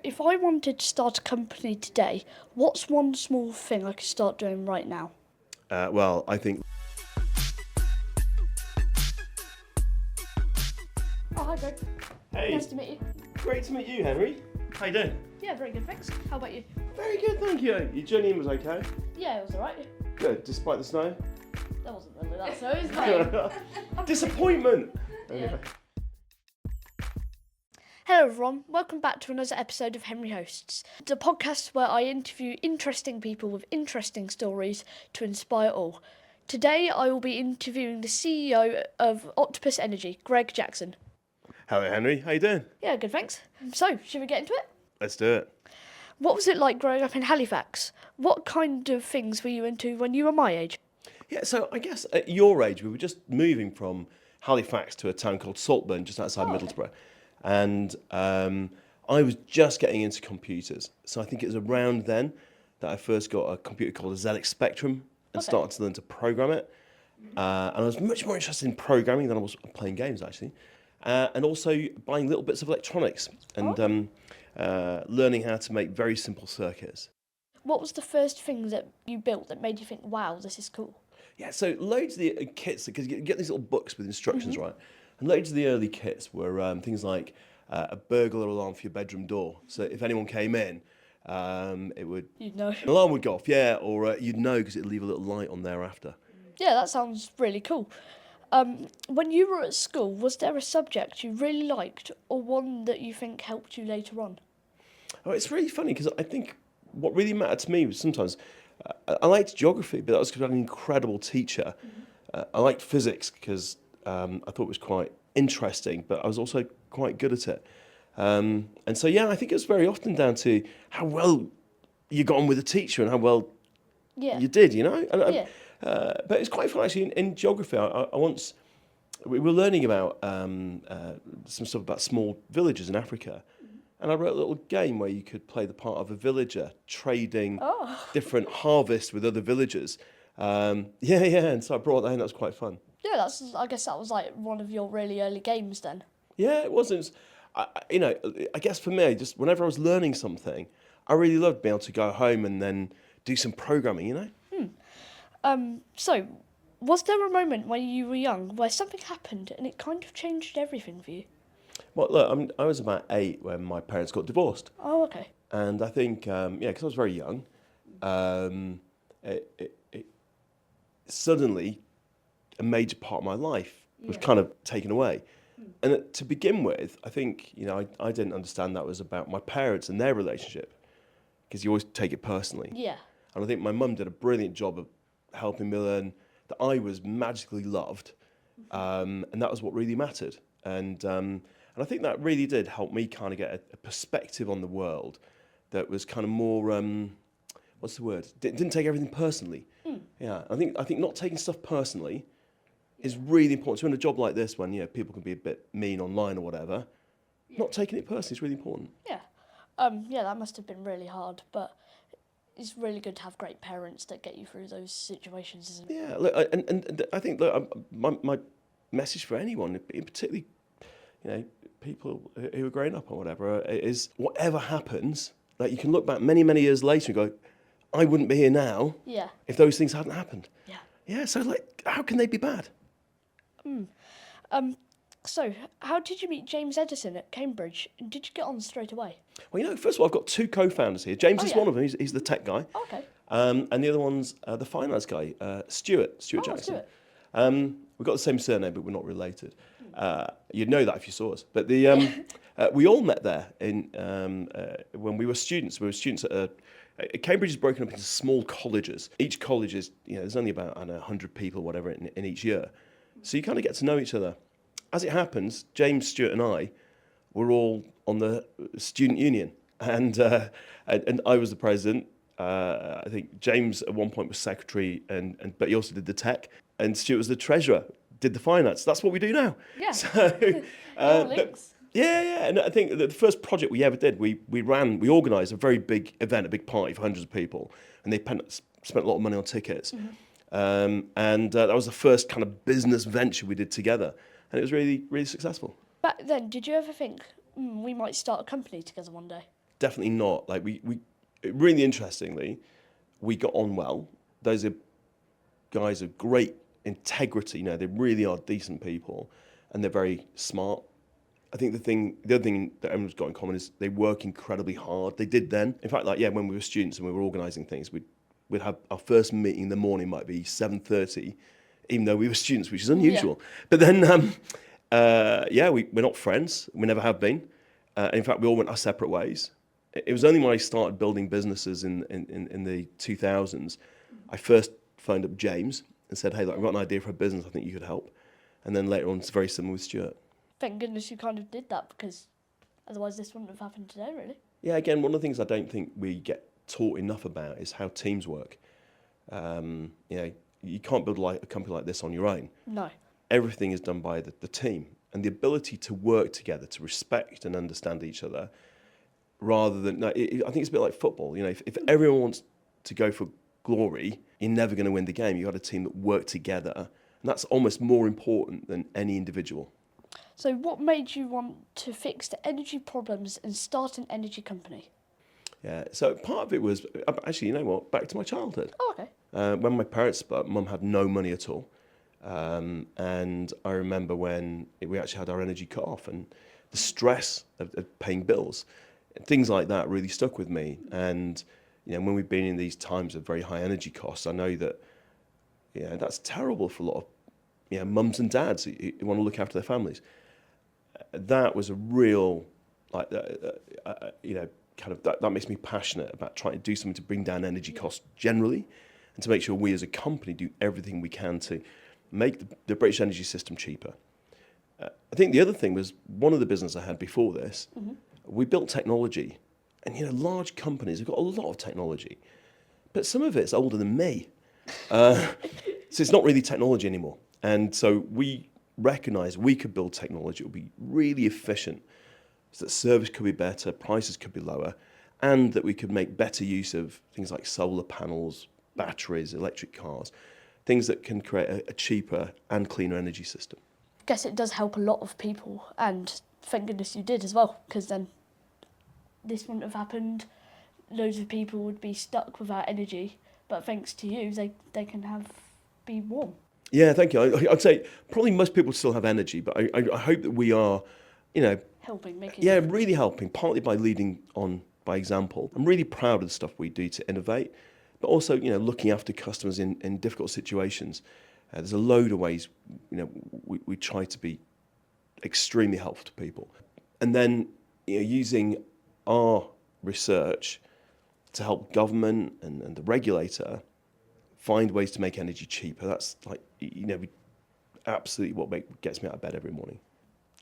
If I wanted to start a company today, what's one small thing I could start doing right now? I think. Oh, hi Greg. Hey, Nice to meet you. great to meet you, Henry. How you doing? Yeah, very good, thanks. How about you? Very good, thank you. Your journey in was okay? Yeah, it was alright. Good, despite the snow? That wasn't really that, so it's fine. Disappointment! Yeah. Hello everyone, welcome back to another episode of Henry Hosts, the podcast where I interview interesting people with interesting stories to inspire all. Today I will be interviewing the CEO of Octopus Energy, Greg Jackson. Hello, Henry. How you doing? Yeah, good, thanks. So, should we get into it? Let's do it. What was it like growing up in Halifax? What kind of things were you into when you were my age? Yeah, so I guess at your age, we were just moving from Halifax to a town called Saltburn, just outside Middlesbrough. And I was just getting into computers. So I think it was around then that I first got a computer called a ZX Spectrum and started to learn to program it. And I was much more interested in programming than I was playing games, actually. And also buying little bits of electronics and learning how to make very simple circuits. What was the first thing that you built that made you think, wow, this is cool? Yeah, so loads of the kits, because you get these little books with instructions, right? And loads of the early kits were things like a burglar alarm for your bedroom door. So if anyone came in, it would... You'd know. An alarm would go off, yeah, or you'd know because it'd leave a little light on thereafter. Yeah, that sounds really cool. When you were at school, was there a subject you really liked or one that you think helped you later on? Oh, it's really funny because I think what really mattered to me was sometimes I liked geography, but that was because I had an incredible teacher. I liked physics because I thought it was quite interesting, but I was also quite good at it. And so, yeah, I think it was very often down to how well you got on with the teacher and how well you did, you know? But it's quite fun, actually. In geography, we were learning about some stuff about small villages in Africa. And I wrote a little game where you could play the part of a villager trading different harvests with other villagers. And so I brought that in. That was quite fun. Yeah, I guess that was like one of your really early games then. Yeah, it was. I guess for me, just whenever I was learning something, I really loved being able to go home and then do some programming, you know? So, was there a moment when you were young where something happened and it kind of changed everything for you? Well, look, I was about 8 when my parents got divorced. Oh, okay. And I think, because I was very young, it suddenly a major part of my life was kind of taken away. And to begin with, I think, I didn't understand that was about my parents and their relationship, because you always take it personally. Yeah. And I think my mum did a brilliant job of helping me learn that I was magically loved, and that was what really mattered. And I think that really did help me kind of get a perspective on the world that was kind of more, what's the word? Didn't take everything personally. Yeah, I think not taking stuff personally is really important. So in a job like this, when people can be a bit mean online or whatever, not taking it personally is really important. Yeah. That must have been really hard, but it's really good to have great parents that get you through those situations, isn't it? Yeah, look, and I think my message for anyone, particularly people who are growing up or whatever, is whatever happens, like you can look back many, many years later and go, I wouldn't be here now if those things hadn't happened. Yeah. Yeah, so how can they be bad? So, how did you meet James Edison at Cambridge? And did you get on straight away? Well, first of all, I've got 2 co-founders here. James is one of them. He's the tech guy. Okay. And the other one's the finance guy, Stuart Jackson. Stuart. We've got the same surname, but we're not related. You'd know that if you saw us. But we all met there when we were students. We were students at Cambridge is broken up into small colleges. Each college is, there's only about 100 people, whatever, in each year. So you kind of get to know each other. As it happens, James, Stuart, and I were all on the student union, and I was the president. I think James at one point was secretary, but he also did the tech, and Stuart was the treasurer, did the finance. That's what we do now. Yeah. So, Links. and I think the first project we ever did, we organised a very big event, a big party for hundreds of people, and they spent a lot of money on tickets. That was the first kind of business venture we did together, and it was really, really successful. Back then, did you ever think we might start a company together one day? definitely not. Like we really interestingly, we got on well. Those are guys of great integrity. They really are decent people, and they're very smart. I think the other thing that everyone's got in common is they work incredibly hard. They did then. In fact, when we were students and we were organising things, we'd have our first meeting in the morning might be 7:30, even though we were students, which is unusual. Yeah. But then, we're not friends. We never have been. In fact, we all went our separate ways. It was only when I started building businesses in the 2000s, I first phoned up James and said, hey, look, I've got an idea for a business. I think you could help. And then later on, it's very similar with Stuart. Thank goodness you kind of did that, because otherwise this wouldn't have happened today, really. Yeah, again, one of the things I don't think we get taught enough about is how teams work. You can't build a company like this on your own. No. Everything is done by the team, and the ability to work together, to respect and understand each other, rather than, I think it's a bit like football. If everyone wants to go for glory, you're never going to win the game. You've got a team that work together, and that's almost more important than any individual. So what made you want to fix the energy problems and start an energy company? Yeah, so part of it was, actually, back to my childhood. Oh, okay. When my parents split, Mum had no money at all. And I remember when we actually had our energy cut off, and the stress of paying bills, things like that really stuck with me. And, when we've been in these times of very high energy costs, I know that, that's terrible for a lot of, mums and dads who want to look after their families. That was a real, that makes me passionate about trying to do something to bring down energy costs generally, and to make sure we as a company do everything we can to make the British energy system cheaper. I think the other thing was, one of the businesses I had before this, we built technology. And, large companies have got a lot of technology, but some of it's older than me. So it's not really technology anymore. And so we recognised we could build technology that would be really efficient, so that service could be better, prices could be lower, and that we could make better use of things like solar panels, batteries, electric cars, things that can create a cheaper and cleaner energy system. I guess it does help a lot of people, and thank goodness you did as well, because then this wouldn't have happened. Loads of people would be stuck without energy, but thanks to you, they can be warm. Yeah, thank you. I'd say probably most people still have energy, but I hope that we are, helping, really helping, partly by leading on by example. I'm really proud of the stuff we do to innovate, but also, looking after customers in difficult situations. There's a load of ways, we try to be extremely helpful to people. And then, using our research to help government and the regulator find ways to make energy cheaper. That's absolutely what gets me out of bed every morning.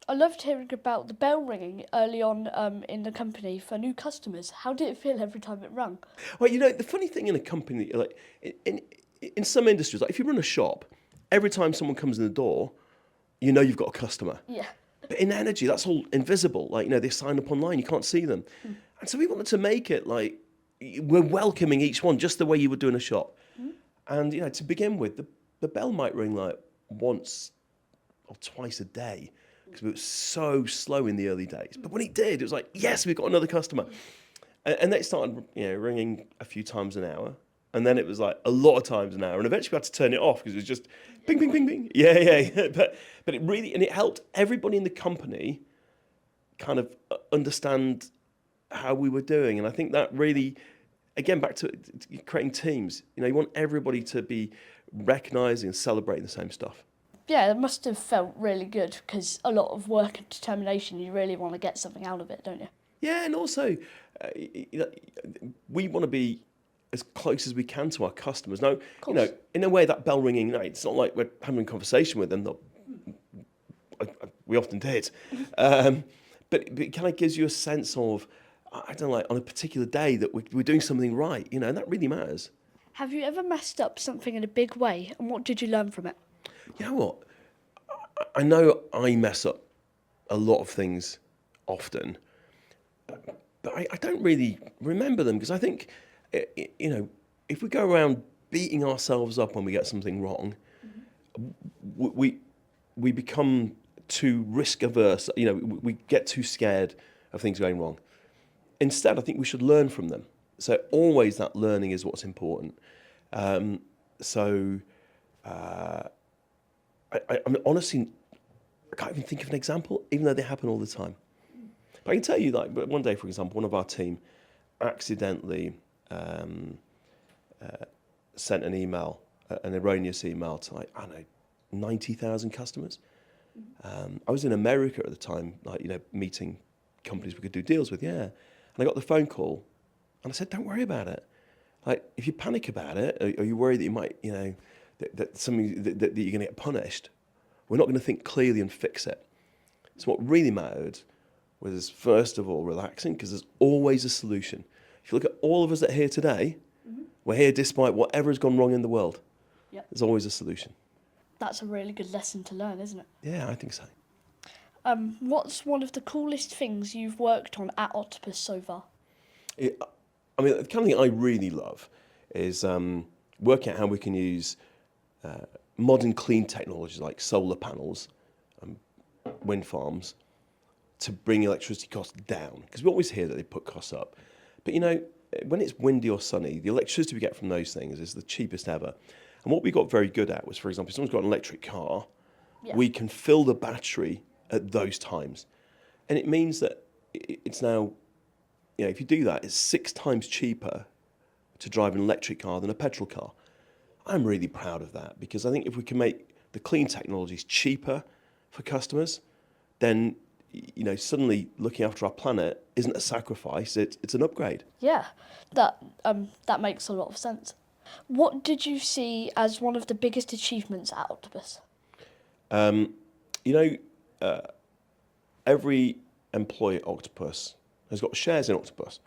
I loved hearing about the bell ringing early on in the company for new customers. How did it feel every time it rang? Well, the funny thing in a company, like in some industries, like if you run a shop, every time someone comes in the door, you've got a customer. Yeah. But in energy, that's all invisible. Like, they sign up online, you can't see them. And so we wanted to make it like we're welcoming each one just the way you would do in a shop. And, to begin with, the bell might ring like once or twice a day, because it was so slow in the early days. But when it did, it was like, yes, we've got another customer. And then it started, ringing a few times an hour. And then it was like a lot of times an hour. And eventually we had to turn it off because it was just ping, ping, ping, ping. Yeah. But it really, and it helped everybody in the company kind of understand how we were doing. And I think that really, again, back to creating teams, you want everybody to be recognising and celebrating the same stuff. Yeah, it must have felt really good, because a lot of work and determination, you really want to get something out of it, don't you? Yeah, and also, we want to be as close as we can to our customers. Now, in a way, that bell ringing, it's not like we're having a conversation with them. We often did. But it kind of gives you a sense of, I don't know, like on a particular day that we're doing something right, and that really matters. Have you ever messed up something in a big way, and what did you learn from it? You know what? I know I mess up a lot of things often, but I don't really remember them, because I think, if we go around beating ourselves up when we get something wrong, we become too risk averse. We get too scared of things going wrong. Instead, I think we should learn from them. So always that learning is what's important. So I'm honestly, I can't even think of an example, even though they happen all the time. But I can tell you, like, one day, for example, one of our team accidentally sent an email, an erroneous email to, like, I don't know, 90,000 customers. I was in America at the time, like, meeting companies we could do deals with, yeah. And I got the phone call, and I said, don't worry about it. Like, if you panic about it, or you worry that you might, that something that you're going to get punished, we're not going to think clearly and fix it. So what really mattered was, first of all, relaxing, because there's always a solution. If you look at all of us that are here today, we're here despite whatever has gone wrong in the world. Yep. There's always a solution. That's a really good lesson to learn, isn't it? Yeah, I think so. What's one of the coolest things you've worked on at Octopus so far? The kind of thing I really love is working out how we can use modern clean technologies like solar panels, wind farms, to bring electricity costs down. Because we always hear that they put costs up. But when it's windy or sunny, the electricity we get from those things is the cheapest ever. And what we got very good at was, for example, if someone's got an electric car, we can fill the battery at those times. And it means that it's now, if you do that, it's 6 times cheaper to drive an electric car than a petrol car. I'm really proud of that, because I think if we can make the clean technologies cheaper for customers, then suddenly looking after our planet isn't a sacrifice, it's an upgrade. Yeah, that makes a lot of sense. What did you see as one of the biggest achievements at Octopus? Every employee at Octopus has got shares in Octopus.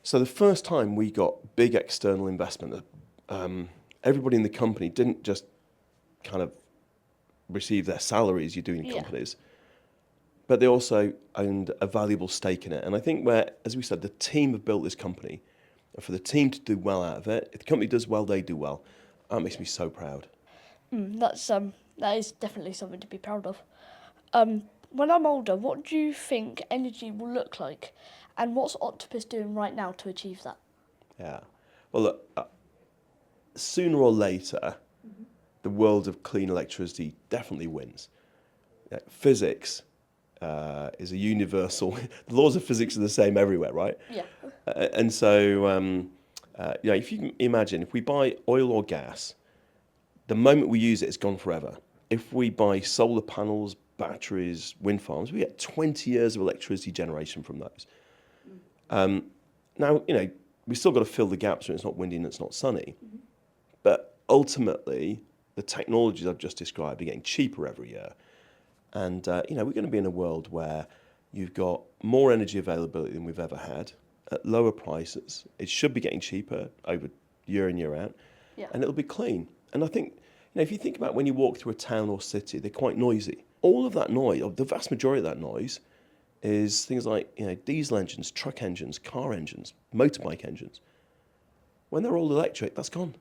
So the first time we got big external investment, everybody in the company didn't just kind of receive their salaries you do in companies, but they also owned a valuable stake in it. And I think as we said, the team have built this company, and for the team to do well out of it, if the company does well, they do well. That makes me so proud. That is definitely something to be proud of. When I'm older, what do you think energy will look like? And what's Octopus doing right now to achieve that? Yeah. Well, look, sooner or later, the world of clean electricity definitely wins. Physics is a universal. The laws of physics are the same everywhere, right? Yeah. And so, if you can imagine, if we buy oil or gas, the moment we use it, it's gone forever. If we buy solar panels, batteries, wind farms, we get 20 years of electricity generation from those. Now, we've still got to fill the gaps when it's not windy and it's not sunny. But ultimately, the technologies I've just described are getting cheaper every year. And, we're going to be in a world where you've got more energy availability than we've ever had at lower prices. It should be getting cheaper over year in, year out. Yeah. And it'll be clean. And I think, if you think about when you walk through a town or city, they're quite noisy. All of that noise, or the vast majority of that noise, is things like diesel engines, truck engines, car engines, motorbike engines. When they're all electric, that's gone.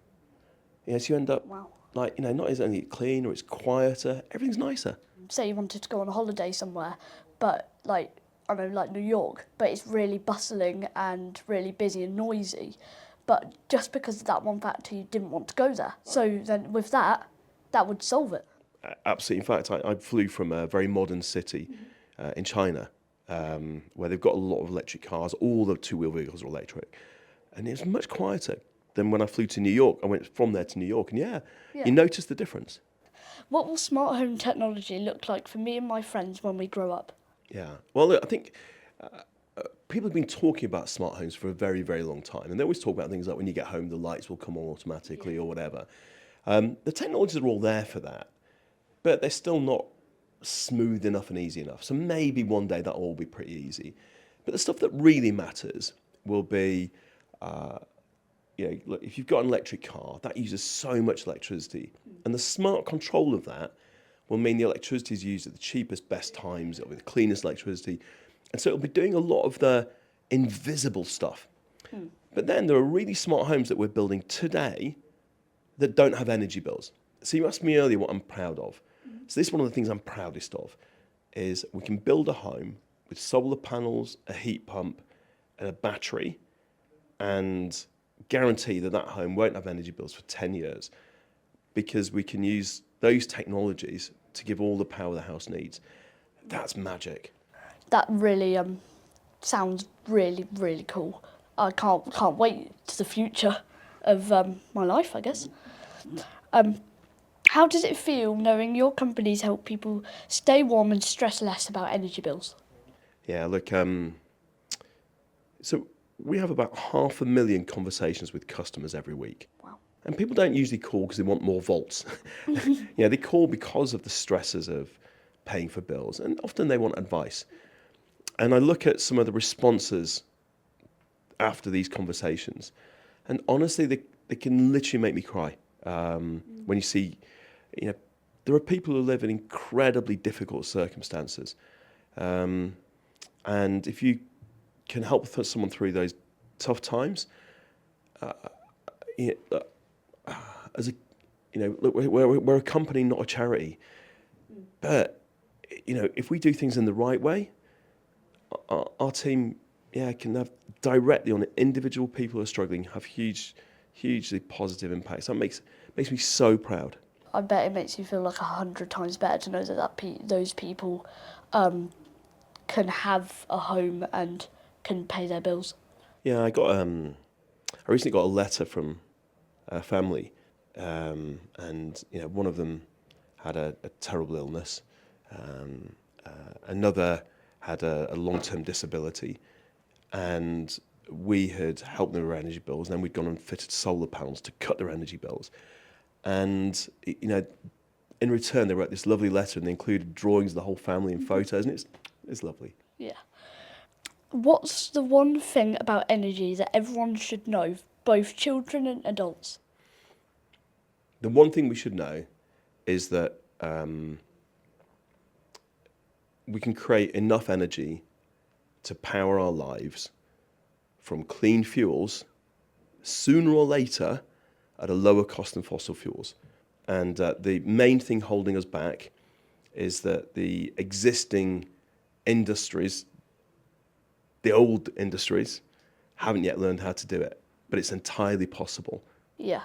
So you end up not as only clean or it's quieter, everything's nicer. Say you wanted to go on a holiday somewhere, but like New York, but it's really bustling and really busy and noisy. But just because of that one factor, you didn't want to go there. So then with that would solve it. Absolutely. In fact, I flew from a very modern city in China, where they've got a lot of electric cars. All the two-wheel vehicles are electric. And it was much quieter than when I flew to New York. I went from there to New York, and you notice the difference. What will smart home technology look like for me and my friends when we grow up? Yeah. Well, look, I think people have been talking about smart homes for a very, very long time. And they always talk about things like when you get home, the lights will come on automatically or whatever. The technologies are all there for that, but they're still not smooth enough and easy enough. So maybe one day that'll all be pretty easy. But the stuff that really matters will be, look, if you've got an electric car, that uses so much electricity. And the smart control of that will mean the electricity is used at the cheapest, best times, it'll be the cleanest electricity. And so it'll be doing a lot of the invisible stuff. But then there are really smart homes that we're building today that don't have energy bills. So you asked me earlier what I'm proud of. So this is one of the things I'm proudest of, is we can build a home with solar panels, a heat pump, and a battery and guarantee that that home won't have energy bills for 10 years because we can use those technologies to give all the power the house needs. That's magic. That really sounds really, really cool. I can't wait to the future of my life, I guess. How does it feel knowing your companies help people stay warm and stress less about energy bills? Yeah, look, so we have about 500,000 conversations with customers every week. Wow. And people don't usually call because they want more volts. They call because of the stresses of paying for bills, and often they want advice. And I look at some of the responses after these conversations, and honestly, they can literally make me cry. When you see, there are people who live in incredibly difficult circumstances. And if you can help someone through those tough times, look, we're a company, not a charity. But if we do things in the right way, our team, can have directly on individual people who are struggling, have hugely positive impacts. That makes me so proud. I bet it makes you feel like 100 times better to know that those people can have a home and can pay their bills. Yeah, I recently got a letter from a family, and one of them had a terrible illness. Another had a long-term disability, and we had helped them with their energy bills, and then we'd gone and fitted solar panels to cut their energy bills. And in return, they wrote this lovely letter, and they included drawings of the whole family and photos, and it's lovely. Yeah. What's the one thing about energy that everyone should know, both children and adults? The one thing we should know is that we can create enough energy to power our lives from clean fuels sooner or later at a lower cost than fossil fuels. And the main thing holding us back is that the existing industries, the old industries, haven't yet learned how to do it. But it's entirely possible. Yeah.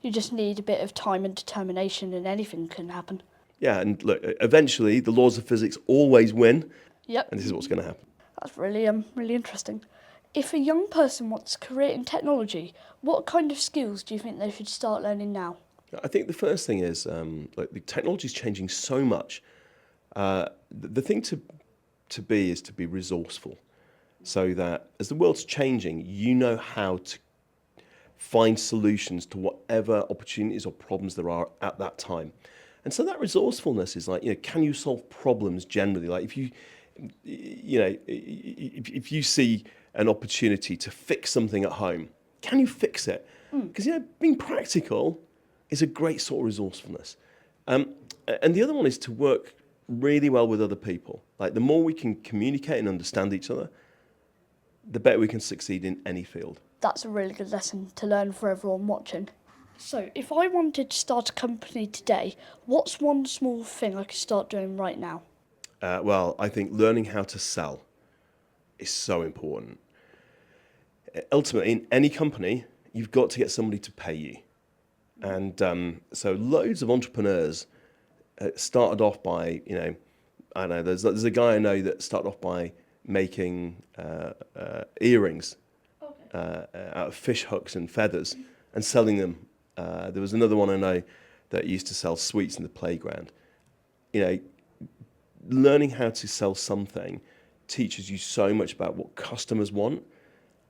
You just need a bit of time and determination and anything can happen. Yeah, and look, eventually the laws of physics always win. Yep. And this is what's going to happen. That's really interesting. If a young person wants a career in technology, what kind of skills do you think they should start learning now? I think the first thing is, the technology is changing so much. The thing to be is to be resourceful, so that as the world's changing, you know how to find solutions to whatever opportunities or problems there are at that time. And so that resourcefulness is like, can you solve problems generally? Like if you see an opportunity to fix something at home, can you fix it? Because being practical is a great sort of resourcefulness. And the other one is to work really well with other people. Like the more we can communicate and understand each other, the better we can succeed in any field. That's a really good lesson to learn for everyone watching. So, if I wanted to start a company today, what's one small thing I could start doing right now? Well, I think learning how to sell is so important. Ultimately, in any company, you've got to get somebody to pay you. And so loads of entrepreneurs started off by, I don't know, there's a guy I know that started off by making earrings out of fish hooks and feathers and selling them. There was another one I know that used to sell sweets in the playground. Learning how to sell something teaches you so much about what customers want,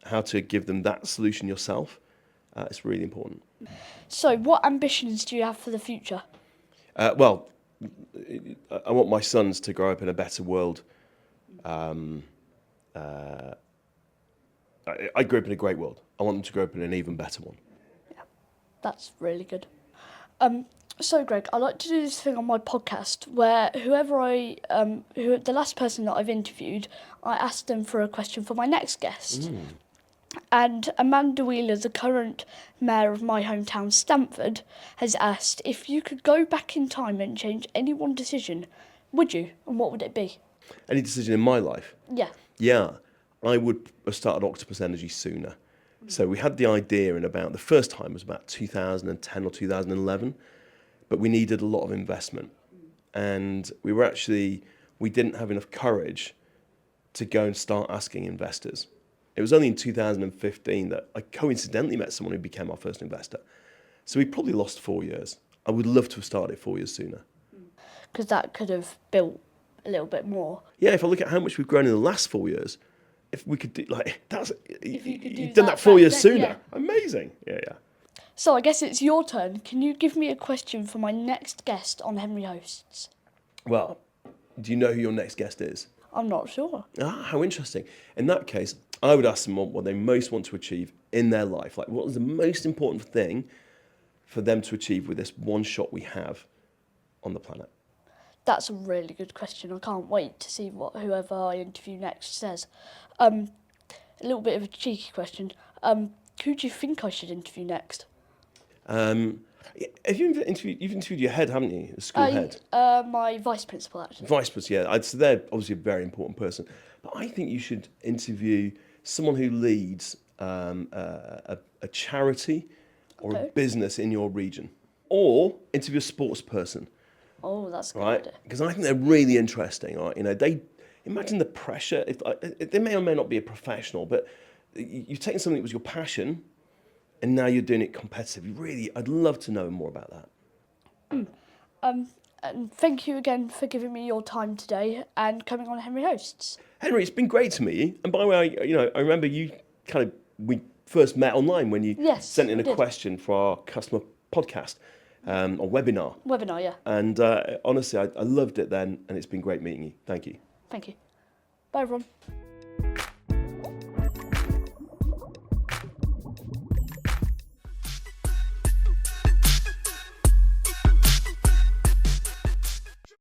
how to give them that solution yourself. It's really important. So, what ambitions do you have for the future? Well, I want my sons to grow up in a better world. I grew up in a great world. I want them to grow up in an even better one. Yeah, that's really good. So, Greg, I like to do this thing on my podcast where the last person that I've interviewed, I asked them for a question for my next guest. And Amanda Wheeler, the current mayor of my hometown, Stamford, has asked if you could go back in time and change any one decision, would you? And what would it be? Any decision in my life? Yeah. Yeah. I would have started Octopus Energy sooner. So we had the idea in about, the first time was about 2010 or 2011, but we needed a lot of investment. And we didn't have enough courage to go and start asking investors. It was only in 2015 that I coincidentally met someone who became our first investor. So we probably lost 4 years. I would love to have started 4 years sooner. Because that could have built a little bit more. Yeah, if I look at how much we've grown in the last 4 years, if we could do, like, If you could do you've done that that 4 back years then, sooner. yeah. Amazing. Yeah. So I guess it's your turn. Can you give me a question for my next guest on Henry Hosts? Well, do you know who your next guest is? I'm not sure. How interesting. In that case, I would ask them what they most want to achieve in their life. Like, what is the most important thing for them to achieve with this one shot we have on the planet? That's a really good question. I can't wait to see what whoever I interview next says. A little bit of a cheeky question. Who do you think I should interview next? Have you've interviewed your head, haven't you? The school head. My vice principal, actually. Vice principal, yeah. So they're obviously a very important person. But I think you should interview someone who leads a charity or a business in your region. Or interview a sports person. Oh, that's good. Right? Because I think they're really interesting. Right? They imagine the pressure. They may or may not be a professional, but you've taken something that was your passion, and now you're doing it competitively. I'd love to know more about that. And thank you again for giving me your time today and coming on Henry Hosts. Henry, it's been great to meet you. And by the way, I remember we first met online when you sent in a question for our customer podcast or webinar. Webinar, yeah. And honestly, I loved it then, and it's been great meeting you. Thank you. Thank you. Bye, everyone.